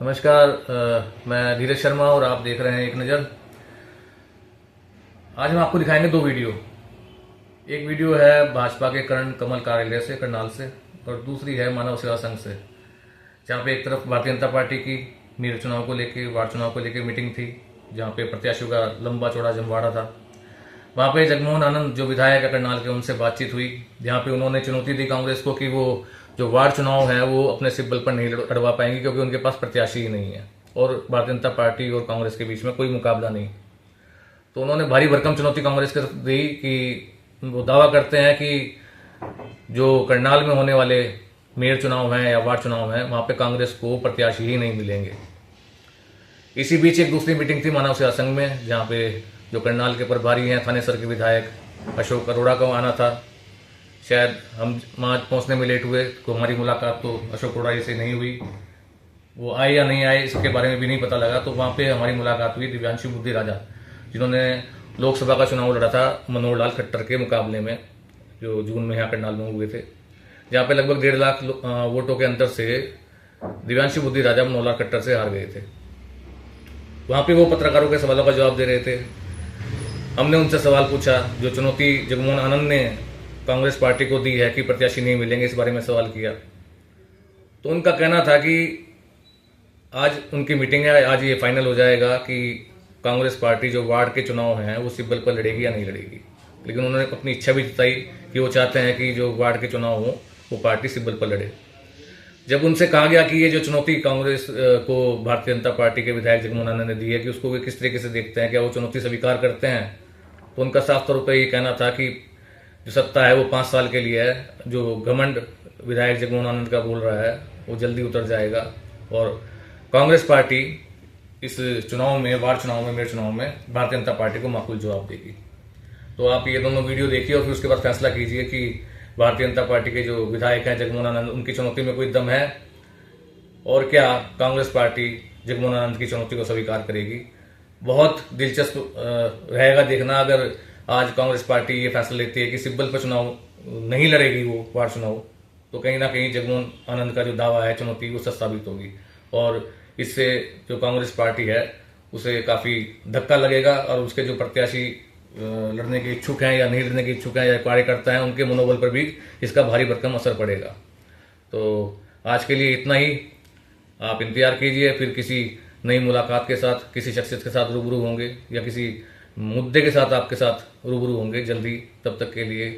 नमस्कार, मैं धीरज शर्मा और आप देख रहे हैं एक नज़र। आज हम आपको दिखाएंगे दो वीडियो। एक वीडियो है भाजपा के कर्ण कमल कार्यालय से, करनाल से, और दूसरी है मानव सेवा संघ से, जहाँ पे एक तरफ भारतीय जनता पार्टी की मेयर चुनाव को लेकर, वार्ड चुनाव को लेकर मीटिंग थी, जहाँ पे प्रत्याशियों का लंबा चौड़ा जमवाड़ा था। वहाँ पे जगमोहन आनंद जो विधायक है करनाल के, उनसे बातचीत हुई, जहाँ पे उन्होंने चुनौती दी कांग्रेस को कि वो जो वार्ड चुनाव है वो अपने सिब्बल पर नहीं लड़वा पाएंगे, क्योंकि उनके पास प्रत्याशी ही नहीं है और भारतीय जनता पार्टी और कांग्रेस के बीच में कोई मुकाबला नहीं। तो उन्होंने भारी भरकम चुनौती कांग्रेस को दी कि वो दावा करते हैं कि जो करनाल में होने वाले मेयर चुनाव हैं या वार्ड चुनाव हैं, वहाँ पे कांग्रेस को प्रत्याशी ही नहीं मिलेंगे। इसी बीच एक दूसरी मीटिंग थी मानव सेवा संघ में, जहाँ पे जो करनाल के प्रभारी हैं थानेसर के विधायक अशोक अरोड़ा को आना था। शायद हम वहाँ पहुँचने में लेट हुए, तो हमारी मुलाकात तो अशोक अरोड़ा से नहीं हुई। वो आए या नहीं आए इसके बारे में भी नहीं पता लगा। तो वहाँ पे हमारी मुलाकात हुई दिव्यांशु बुद्धि राजा, जिन्होंने लोकसभा का चुनाव लड़ा था मनोहर लाल खट्टर के मुकाबले में, जो जून में यहाँ करनाल में हुए थे, जहाँ पे लगभग 1.5 लाख वोटों के अंतर से दिव्यांशु बुद्धि राजा मनोहर लाल खट्टर से हार गए थे। वहाँ पे वो पत्रकारों के सवालों का जवाब दे रहे थे। हमने उनसे सवाल पूछा, जो चुनौती जगमोहन आनंद ने कांग्रेस पार्टी को दी है कि प्रत्याशी नहीं मिलेंगे, इस बारे में सवाल किया। तो उनका कहना था कि आज उनकी मीटिंग है, आज ये फाइनल हो जाएगा कि कांग्रेस पार्टी जो वार्ड के चुनाव हैं वो सिब्बल पर लड़ेगी या नहीं लड़ेगी। लेकिन उन्होंने अपनी इच्छा भी जताई कि वो चाहते हैं कि जो वार्ड के चुनाव हो वो पार्टी सिब्बल पर लड़े। जब उनसे कहा गया कि ये जो चुनौती कांग्रेस को भारतीय जनता पार्टी के विधायक जगमोहन आनंद ने दी है कि उसको वे किस तरीके से देखते हैं, क्या वो चुनौती स्वीकार करते हैं, तो उनका साफ तौर पर ये कहना था कि जो सत्ता है वो 5 साल के लिए है। जो घमंड विधायक जगमोहन आनंद का बोल रहा है वो जल्दी उतर जाएगा और कांग्रेस पार्टी इस चुनाव में, वार्ड चुनाव में, मेयर चुनाव में भारतीय जनता पार्टी को माकूल जवाब देगी। तो आप ये दोनों वीडियो देखिए और फिर उसके बाद फैसला कीजिए कि भारतीय जनता पार्टी के जो विधायक हैं जगमोहन आनंद, उनकी चुनौती में कोई दम है और क्या कांग्रेस पार्टी जगमोहन आनंद की चुनौती को स्वीकार करेगी। बहुत दिलचस्प रहेगा देखना अगर आज कांग्रेस पार्टी ये फैसला लेती है कि सिब्बल पर चुनाव नहीं लड़ेगी वो वार्ड चुनाव, तो कहीं ना कहीं जगमोहन आनंद का जो दावा है चुनौती वो सच साबित होगी और इससे जो कांग्रेस पार्टी है उसे काफ़ी धक्का लगेगा और उसके जो प्रत्याशी लड़ने के इच्छुक हैं या नहीं लड़ने के इच्छुक हैं या कार्यकर्ता हैं, उनके मनोबल पर भी इसका भारी भरकम असर पड़ेगा। तो आज के लिए इतना ही। आप इंतजार कीजिए, फिर किसी नई मुलाकात के साथ, किसी शख्सियत के साथ रूबरू होंगे या किसी मुद्दे के साथ आपके साथ रूबरू होंगे जल्दी। तब तक के लिए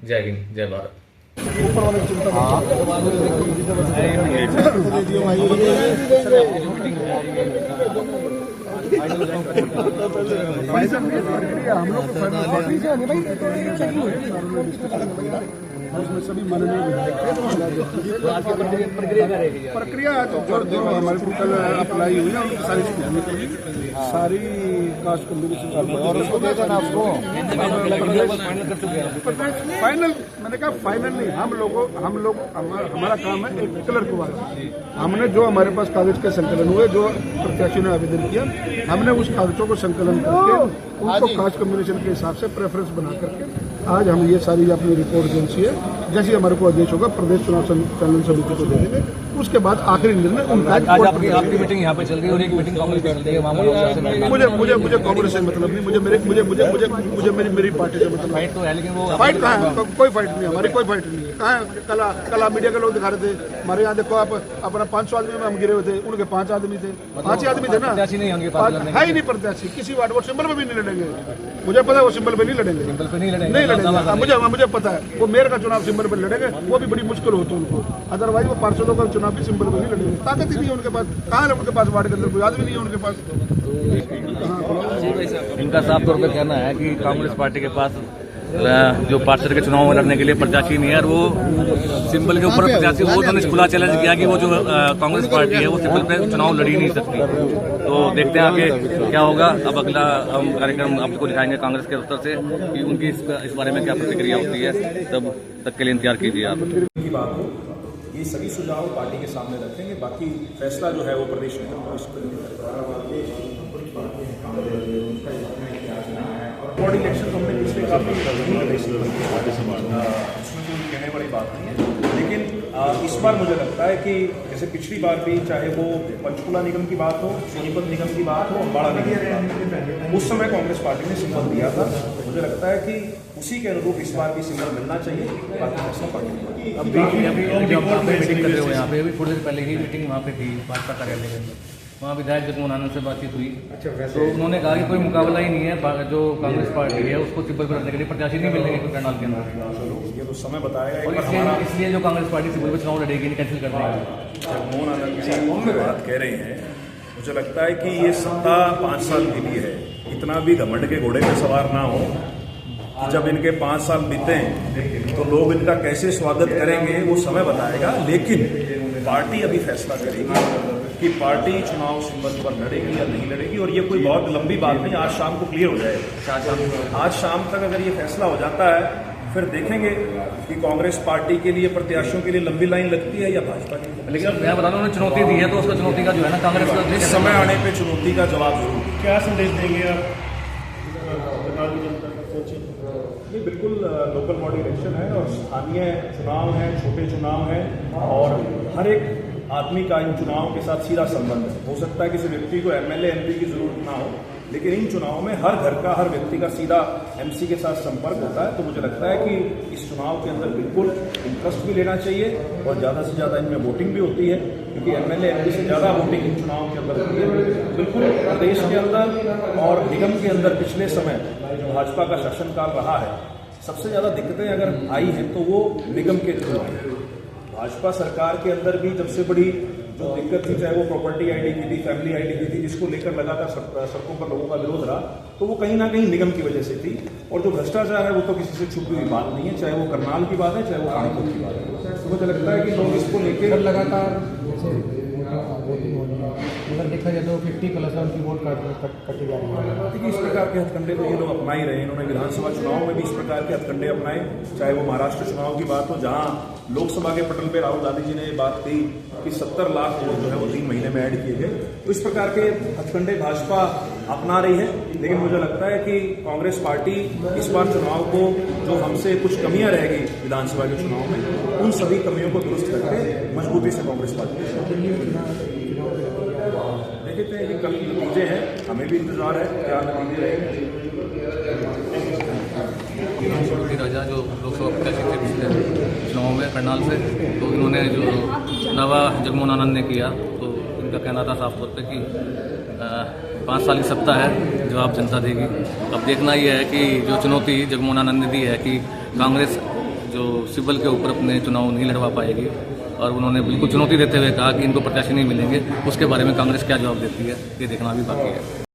जय हिंद, जय भारत। उसमें सभी माननीय विधायक प्रक्रिया तो जो हमारे को कल अप्लाई हुई है उनकी सारी सारी कास्ट कम्युनिकेशन और उसको दे देना आपको फाइनल। मैंने कहा फाइनल नहीं, हम लोग हमारा काम है एक क्लर्क वाला। हमने जो हमारे पास कागज के संकलन हुए, जो प्रत्याशी ने आवेदन किया, हमने उस कागजों को संकलन करके उनको कास्ट कम्युनिकेशन के हिसाब से प्रेफरेंस बना करके आज हम ये सारी अपनी रिपोर्ट एजेंसी है, जैसे हमारे को आदेश होगा प्रदेश चुनाव संचालन समिति को दे देंगे। उसके बाद आखिरी निर्णय उनका। आज आपकी मीटिंग यहाँ पे चल रही है और एक मीटिंग कांग्रेस की चल रही है। मुझे कांग्रेस से मतलब नहीं, मुझे मेरी पार्टी से मतलब। फाइट तो है लेकिन वो फाइट कहाँ है? कोई फाइट नहीं, हमारी कोई फाइट नहीं है। कहाँ कल मीडिया के लोग दिखा रहे थे हमारे यहाँ, देखो आप अपना 500 आदमी में हम गिरे हुए थे, उनके 5 आदमी थे, 5 ही आदमी थे ना, है ही नहीं प्रत्याशी किसी वार्ड। वो सिंबल में भी नहीं लड़ेंगे, मुझे पता है वो सिंबल पे नहीं लड़ेंगे, नहीं लड़ेंगे। मुझे पता है वो मेयर का चुनाव सिंबल पर लड़ेंगे, वो भी बड़ी मुश्किल होती है उनको। अदरवाइज वो पार्षदों का चुनाव भी सिंबल पर नहीं लड़ेंगे, ताकत ही नहीं है उनके पास। कहाँ है उनके पास वार्ड के अंदर कोई आदमी नहीं है उनके पास। इनका साफ तौर पर कहना है कि कांग्रेस पार्टी के पास जो पार्षद के चुनाव में लड़ने के लिए प्रत्याशी नहीं है और वो सिंबल के ऊपर प्रत्याशी, वो उन्होंने खुला चैलेंज किया कि वो जो कांग्रेस पार्टी है वो सिंबल पे चुनाव लड़ ही नहीं सकती। तो देखते हैं आगे क्या होगा। अब अगला हम कार्यक्रम आपको दिखाएंगे कांग्रेस के दफ्तर से कि उनकी इस बारे में क्या प्रतिक्रिया होती है। तब तक के लिए इंतजार कीजिए आप। ये सभी सुझाव पार्टी के सामने रखेंगे। बाकी फैसला जो है वो प्रदेश में बॉडी इलेक्शन तो हमने पिछले काफी उसमें कोई कहने वाली बात नहीं है, लेकिन इस बार मुझे लगता है कि जैसे पिछली बार भी, चाहे वो पंचकुला निगम की बात हो, सोनीपत निगम की बात हो, अम्बाड़ा निगम की बात हो, उस समय कांग्रेस पार्टी ने सिंबल दिया था। मुझे लगता है कि उसी के अनुरूप इस बार भी सिंबल मिलना चाहिए। बाकी फैसला पार्टी अब मीटिंग कर रहे हो यहाँ पे, अभी थोड़ी देर पहले ही मीटिंग वहाँ पे थी भाजपा कार्यालय के अंदर, वहाँ विधायक जगमोहन आनंद से बातचीत हुई। तो उन्होंने कहा कि कोई मुकाबला ही नहीं है, जो कांग्रेस पार्टी है उसको सिब्बल पर रखने के लिए प्रत्याशी नहीं मिलेंगे कोई करनाल के अंदर। ये तो समय बताएगा। और इसलिए जो कांग्रेस पार्टी सिब्बल पर चुनाव लड़ेगी नहीं, कैंसिल कर देंगे। जगमोहन आनंद जी बात कह रहे हैं, मुझे लगता है कि ये सत्ता 5 साल के लिए है। इतना भी घमंड के घोड़े पे सवार ना हो कि जब इनके 5 साल बीते तो लोग इनका कैसे स्वागत करेंगे, वो समय बताएगा। लेकिन पार्टी अभी फैसला करेगी कि पार्टी चुनाव सिंबल पर लड़ेगी या नहीं लड़ेगी, और ये कोई बहुत लंबी बात नहीं, आज शाम को क्लियर हो जाएगा। आज शाम तक अगर ये फैसला हो जाता है, फिर देखेंगे कि कांग्रेस पार्टी के लिए, प्रत्याशियों के लिए लंबी लाइन लगती है या भाजपा की। लेकिन मैं बता रहा हूँ, उन्होंने चुनौती दी है, तो उसका चुनौती का जो है ना कांग्रेस का इस समय आने पे चुनौती का जवाब जरूर। क्या संदेश देंगे आप? ये बिल्कुल लोकल बॉडी इलेक्शन है और स्थानीय चुनाव है, छोटे चुनाव है, और हर एक आदमी का इन चुनावों के साथ सीधा संबंध है। हो सकता है किसी व्यक्ति को एमएलए एमपी की जरूरत ना हो, लेकिन इन चुनावों में हर घर का, हर व्यक्ति का सीधा एमसी के साथ संपर्क होता है। तो मुझे लगता है कि इस चुनाव के अंदर बिल्कुल इंटरेस्ट भी लेना चाहिए, और ज़्यादा से ज़्यादा इनमें वोटिंग भी होती है, क्योंकि एमएलए एमपी से ज़्यादा वोटिंग इन चुनाव के अंदर होती है। बिल्कुल प्रदेश के अंदर और निगम के अंदर पिछले समय जो भाजपा का शासनकाल रहा है, सबसे ज़्यादा दिक्कतें अगर आई हैं तो वो निगम के थ्रू आई है। भाजपा सरकार के अंदर भी सबसे बड़ी जो दिक्कत थी, चाहे वो प्रॉपर्टी आईडी की थी, फैमिली आईडी की थी, जिसको लेकर लगातार सड़कों पर लोगों का विरोध रहा, तो वो कहीं ना कहीं निगम की वजह से थी। और जो भ्रष्टाचार है वो तो किसी से छुपी हुई बात नहीं है, चाहे वो करनाल की बात है, चाहे वो पानीपत की बात है। तो मुझे लगता है कि लोग इसको लेकर लगातार अगर देखा जाए तो 50+ उनकी वोट कटी जा रही है। देखिए, इस प्रकार के हथकंडे तो ये लोग अपना ही रहे हैं। इन्होंने विधानसभा चुनाव में भी इस प्रकार के हथकंडे अपनाए, चाहे वो महाराष्ट्र चुनाव की बात हो, जहां लोकसभा के पटल पे राहुल गांधी जी ने ये बात कही कि 70 लाख वोट जो है वो 3 महीने में ऐड किए गए। तो इस प्रकार के हथकंडे भाजपा अपना रही है, लेकिन मुझे लगता है कि कांग्रेस पार्टी इस बार चुनाव को, जो हमसे कुछ कमियां रहेगी विधानसभा के चुनाव में, उन सभी कमियों को दुरुस्त करके मजबूती से कांग्रेस पार्टी देखते हैं कि कल नतीजे हैं, हमें भी इंतजार है क्या नतीजे रहेंगे। राजा जो लोकसभा प्रत्याशी थे पिछले चुनाव में करनाल से, तो इन्होंने जो दावा जगमोहन आनंद ने किया, तो इनका कहना था साफ तौर पे कि 5 साल की सत्ता है, जवाब जनता देगी। अब देखना यह है कि जो चुनौती जगमोहन आनंद ने दी है कि कांग्रेस जो सिब्बल के ऊपर अपने चुनाव नहीं लड़वा पाएगी, और उन्होंने बिल्कुल चुनौती देते हुए कहा कि इनको प्रत्याशी नहीं मिलेंगे, उसके बारे में कांग्रेस क्या जवाब देती है, ये देखना भी बाकी है।